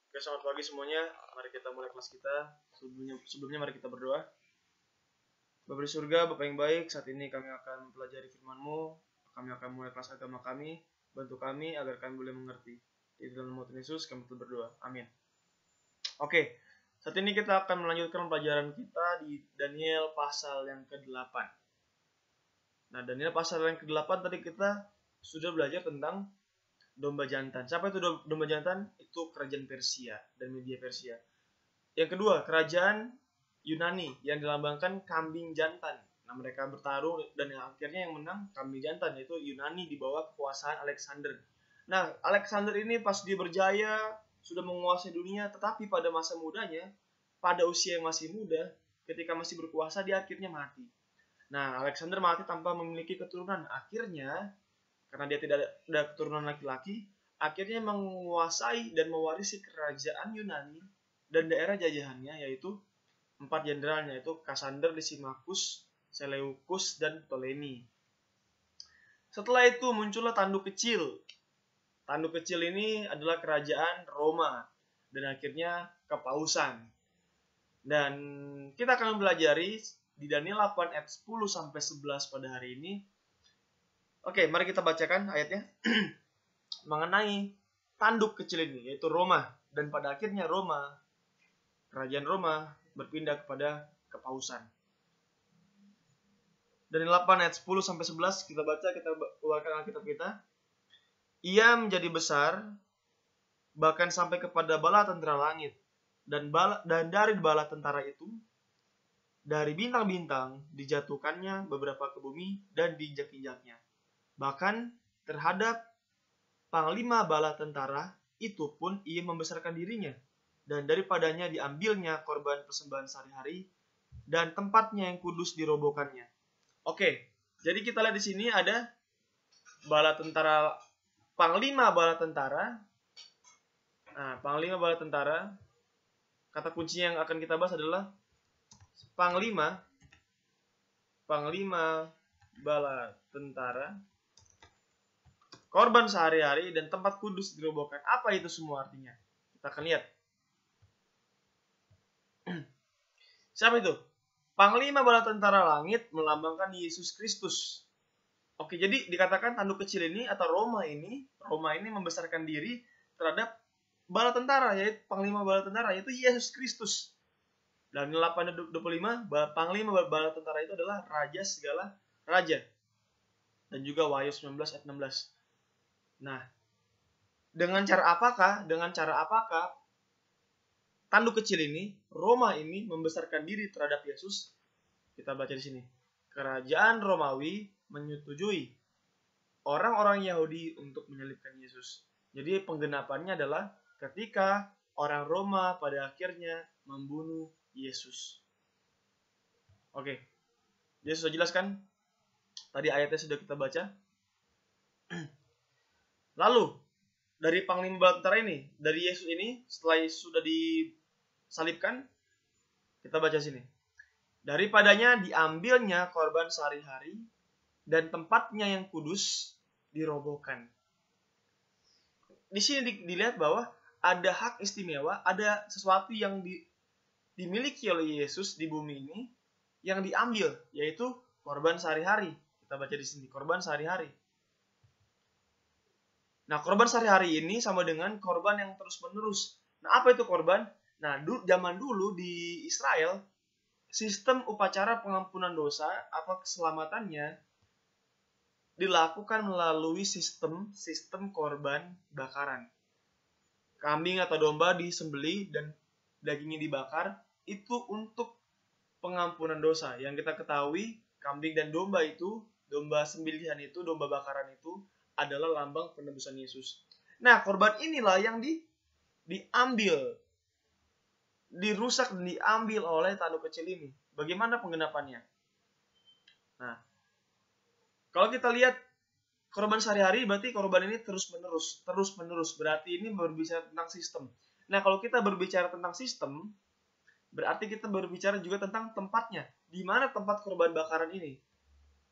Oke, selamat pagi semuanya. Mari kita mulai kelas kita. Sebelumnya mari kita berdoa. Bapa di surga, Bapa yang baik, saat ini kami akan mempelajari firman-Mu. Kami akan mulai kelas agama kami. Bantu kami agar kami boleh mengerti. Di dalam nama Tuhan Yesus kami telah berdoa. Amin. Oke, saat ini kita akan melanjutkan pelajaran kita di Daniel pasal yang ke-8. Nah, Daniel pasal yang ke-8 tadi kita sudah belajar tentang domba jantan. Siapa itu domba jantan? Itu kerajaan Persia dan Media Persia. Yang kedua, kerajaan Yunani yang dilambangkan kambing jantan. Nah, mereka bertarung dan akhirnya yang menang kambing jantan, yaitu Yunani di bawah kekuasaan Alexander. Nah, Alexander ini pas dia berjaya sudah menguasai dunia, tetapi pada masa mudanya, pada usia yang masih muda, ketika masih berkuasa dia akhirnya mati. Nah, Alexander mati tanpa memiliki keturunan. Akhirnya karena dia tidak ada keturunan laki-laki, akhirnya menguasai dan mewarisi kerajaan Yunani dan daerah jajahannya, yaitu 4 jenderalnya, yaitu Kassander, Lysimachus, Seleucus, dan Ptolemy. Setelah itu muncullah tanduk kecil. Tanduk kecil ini adalah kerajaan Roma dan akhirnya kepausan. Dan kita akan mempelajari di Daniel 8 ayat 10 sampai 11 pada hari ini. Oke, mari kita bacakan ayatnya mengenai tanduk kecil ini, yaitu Roma. Dan pada akhirnya kerajaan Roma berpindah kepada kepausan. Dari 8 ayat 10 sampai 11 kita baca, kita keluarkan Alkitab kita. Ia menjadi besar bahkan sampai kepada bala tentara langit, dan dari bala tentara itu, dari bintang-bintang dijatuhkannya beberapa ke bumi dan diinjak-injaknya. Bahkan terhadap panglima bala tentara itu pun ia membesarkan dirinya, dan daripadanya diambilnya korban persembahan sehari-hari, dan tempatnya yang kudus dirobohkannya. Oke, jadi kita lihat di sini ada bala tentara, panglima bala tentara. Nah, panglima bala tentara, kata kunci yang akan kita bahas adalah panglima bala tentara, korban sehari-hari, dan tempat kudus dirobohkan. Apa itu semua artinya? Kita akan lihat. Siapa itu? Panglima bala tentara langit melambangkan Yesus Kristus. Oke, jadi dikatakan tanduk kecil ini atau Roma ini membesarkan diri terhadap bala tentara, yaitu panglima bala tentara, yaitu Yesus Kristus. Dan 8:25, panglima bala tentara itu adalah raja segala raja. Dan juga Wahyu 19 ayat 16. Nah, dengan cara apakah tanduk kecil ini, Roma ini membesarkan diri terhadap Yesus? Kita baca di sini. Kerajaan Romawi menyetujui orang-orang Yahudi untuk menyalibkan Yesus. Jadi penggenapannya adalah ketika orang Roma pada akhirnya membunuh Yesus. Oke. Dia sudah jelaskan. Tadi ayatnya sudah kita baca. Lalu, dari panglima bala tentara ini, dari Yesus ini, setelah Yesus sudah disalibkan, kita baca sini. Daripadanya diambilnya korban sehari-hari, dan tempatnya yang kudus dirobohkan. Di sini dilihat bahwa ada hak istimewa, ada sesuatu yang dimiliki oleh Yesus di bumi ini, yang diambil, yaitu korban sehari-hari. Kita baca di sini, korban sehari-hari. Nah, korban sehari-hari ini sama dengan korban yang terus-menerus. Nah, apa itu korban? Nah, zaman dulu di Israel, sistem upacara pengampunan dosa atau keselamatannya dilakukan melalui sistem korban bakaran. Kambing atau domba disembelih dan dagingnya dibakar, itu untuk pengampunan dosa. Yang kita ketahui, kambing dan domba itu, domba sembelihan itu, domba bakaran itu adalah lambang penebusan Yesus. Nah, korban inilah yang diambil, dirusak dan diambil oleh tanduk kecil ini. Bagaimana penggenapannya? Nah, kalau kita lihat korban sehari-hari, berarti korban ini terus-menerus. Berarti ini berbicara tentang sistem. Nah, kalau kita berbicara tentang sistem, berarti kita berbicara juga tentang tempatnya. Di mana tempat korban bakaran ini?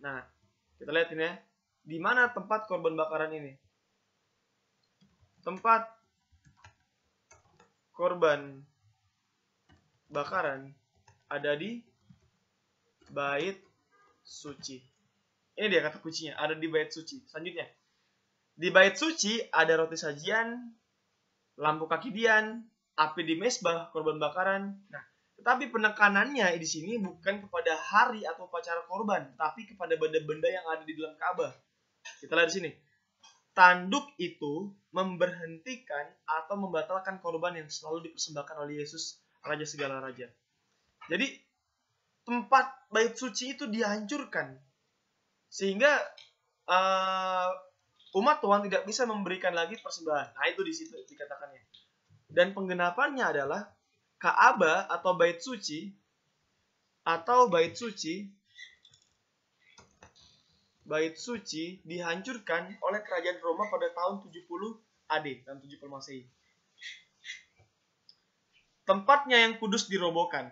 Nah, kita lihat ini ya. Di mana tempat korban bakaran ini? Tempat korban bakaran ada di bait suci. Ini dia kata kuncinya, ada di bait suci. Selanjutnya, di bait suci ada roti sajian, lampu kaki dian, api di mezbah korban bakaran. Nah, tetapi penekanannya di sini bukan kepada hari atau upacara korban, tapi kepada benda-benda yang ada di dalam Ka'bah. Kita lihat di sini. Tanduk itu memberhentikan atau membatalkan korban yang selalu dipersembahkan oleh Yesus, Raja segala raja. Jadi, tempat bait suci itu dihancurkan. Sehingga umat Tuhan tidak bisa memberikan lagi persembahan. Nah, itu di situ dikatakannya. Dan penggenapannya adalah Ka'bah atau bait suci dihancurkan oleh kerajaan Roma pada tahun 70 AD dan 70 Masehi. Tempatnya yang kudus dirobohkan.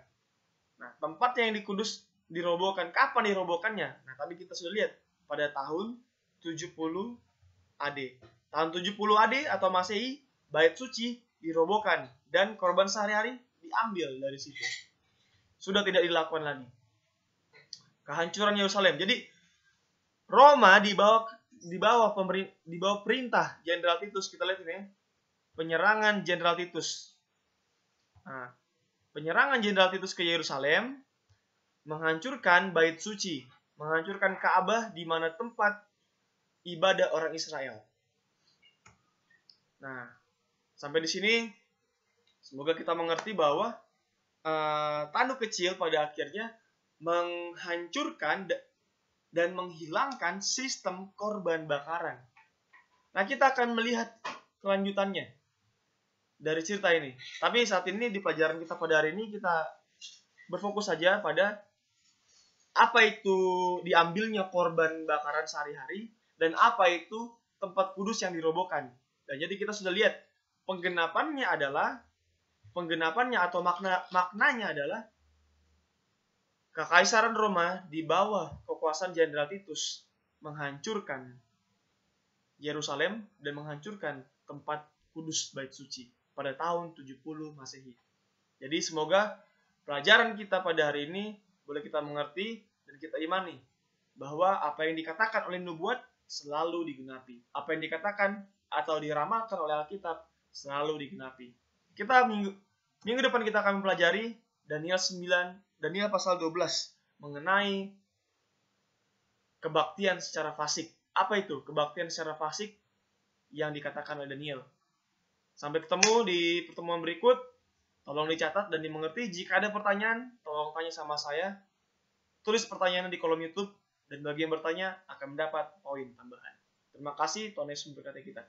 Nah, tempatnya yang kudus dirobohkan. Kapan dirobohkannya? Nah, tadi kita sudah lihat pada tahun 70 AD. Tahun 70 AD atau Masehi, bait suci dirobohkan dan korban sehari-hari diambil dari situ. Sudah tidak dilakukan lagi. Kehancuran Yerusalem. Jadi Roma di bawah perintah Jenderal Titus, kita lihat ini, penyerangan Jenderal Titus. Nah, penyerangan Jenderal Titus ke Yerusalem menghancurkan bait suci, menghancurkan Ka'bah di mana tempat ibadah orang Israel. Nah, sampai di sini semoga kita mengerti bahwa tanduk kecil pada akhirnya menghancurkan dan menghilangkan sistem korban bakaran. Nah, kita akan melihat kelanjutannya dari cerita ini. Tapi saat ini di pelajaran kita pada hari ini kita berfokus saja pada apa itu diambilnya korban bakaran sehari-hari dan apa itu tempat kudus yang dirobohkan. Dan jadi kita sudah lihat penggenapannya atau maknanya adalah Kekaisaran Roma di bawah kekuasaan Jenderal Titus menghancurkan Yerusalem dan menghancurkan tempat kudus bait suci pada tahun 70 Masehi. Jadi semoga pelajaran kita pada hari ini boleh kita mengerti dan kita imani bahwa apa yang dikatakan oleh nubuat selalu digenapi. Apa yang dikatakan atau diramalkan oleh Alkitab selalu digenapi. Kita minggu depan kita akan mempelajari Daniel pasal 12 mengenai kebaktian secara fasik. Apa itu kebaktian secara fasik yang dikatakan oleh Daniel? Sampai ketemu di pertemuan berikut. Tolong dicatat dan dimengerti. Jika ada pertanyaan, tolong tanya sama saya. Tulis pertanyaannya di kolom YouTube dan bagi yang bertanya akan mendapat poin tambahan. Terima kasih, Tuhan Yesus memberkati kita.